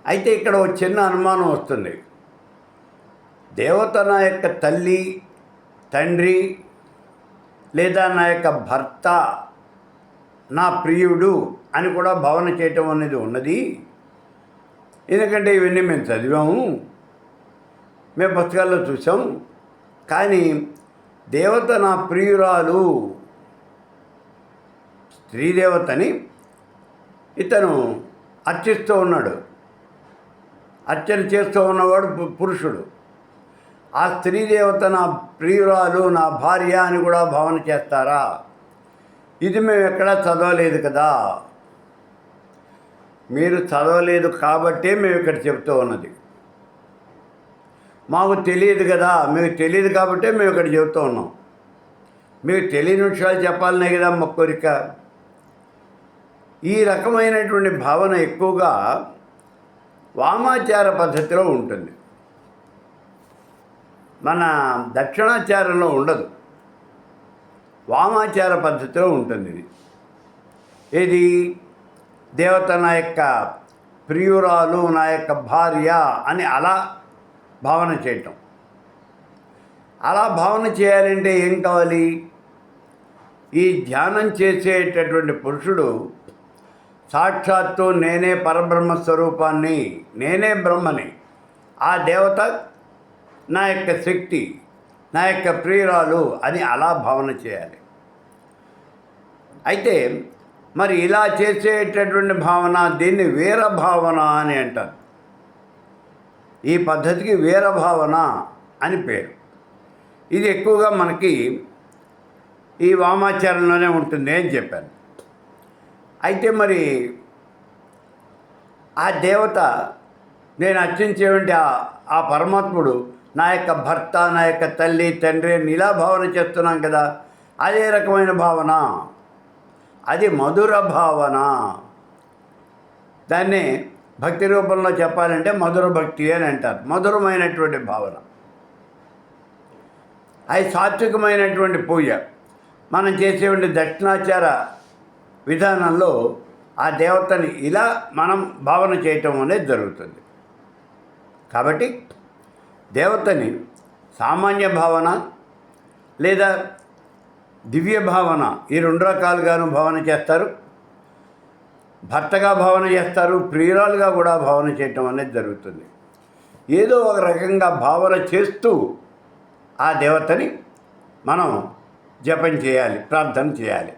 అయితే ఇక్కడ ఒక చిన్న అనుమానం వస్తుంది. దేవత నా యొక్క తల్లి, తండ్రి లేదా నా యొక్క భర్త, నా ప్రియుడు అని కూడా భావన చేయటం అనేది ఉన్నది. ఎందుకంటే ఇవన్నీ మేము చదివాము, మేము పుస్తకాల్లో చూసాం. కానీ దేవత నా ప్రియురాలు, స్త్రీదేవతని ఇతను అర్చిస్తూ ఉన్నాడు. అర్చన చేస్తూ ఉన్నవాడు పురుషుడు. ఆ స్త్రీదేవత నా ప్రియురాలు, నా భార్య అని కూడా భావన చేస్తారా? ఇది మేము ఎక్కడా చదవలేదు కదా. మీరు చదవలేదు కాబట్టే మేము ఇక్కడ చెప్తూ ఉన్నది. మాకు తెలియదు కదా, మీకు తెలియదు కాబట్టే మేము ఇక్కడ చెబుతూ ఉన్నాం. మీకు తెలియని విషయాలు చెప్పాలనే కదా మా కోరిక. ఈ రకమైనటువంటి భావన ఎక్కువగా వామాచార పద్ధతిలో ఉంటుంది, మన దక్షిణాచారంలో ఉండదు. వామాచార పద్ధతిలో ఉంటుంది ఇది. ఇది దేవత నా యొక్క ప్రియురాలు, నా యొక్క భార్య అని అలా భావన చేయటం. అలా భావన చేయాలంటే ఏం కావాలి? ఈ ధ్యానం చేసేటటువంటి పురుషుడు సాక్షాత్తు నేనే పరబ్రహ్మ స్వరూపాన్ని, నేనే బ్రహ్మని, ఆ దేవత నా యొక్క శక్తి, నా యొక్క ప్రియురాలు అని అలా భావన చేయాలి. అయితే మరి ఇలా చేసేటటువంటి భావన, దీన్ని వీరభావన అని అంటారు. ఈ పద్ధతికి వీరభావన అని పేరు. ఇది ఎక్కువగా మనకి ఈ వామాచారంలోనే ఉంటుంది అని చెప్పాను. అయితే మరి ఆ దేవత, నేను అర్చించేటువంటి ఆ పరమాత్ముడు నా యొక్క భర్త, నా యొక్క తల్లి, తండ్రి అని ఇలా భావన చేస్తున్నాం కదా. అదే రకమైన భావన, అది మధుర భావన. దాన్ని భక్తి రూపంలో చెప్పాలంటే మధుర భక్తి అని అంటారు. మధురమైనటువంటి భావన, అది సాత్వికమైనటువంటి పూజ. మనం చేసేటువంటి దక్షిణాచార విధానంలో ఆ దేవతని ఇలా మనం భావన చేయటం అనేది జరుగుతుంది. కాబట్టి దేవతని సామాన్య భావన లేదా దివ్య భావన, ఈ రెండు రకాలుగాను భావన చేస్తారు. భర్తగా భావన చేస్తారు, ప్రియురాలుగా కూడా భావన చేయటం అనేది జరుగుతుంది. ఏదో ఒక రకంగా భావన చేస్తూ ఆ దేవతని మనం జపం చేయాలి, ప్రార్థన చేయాలి.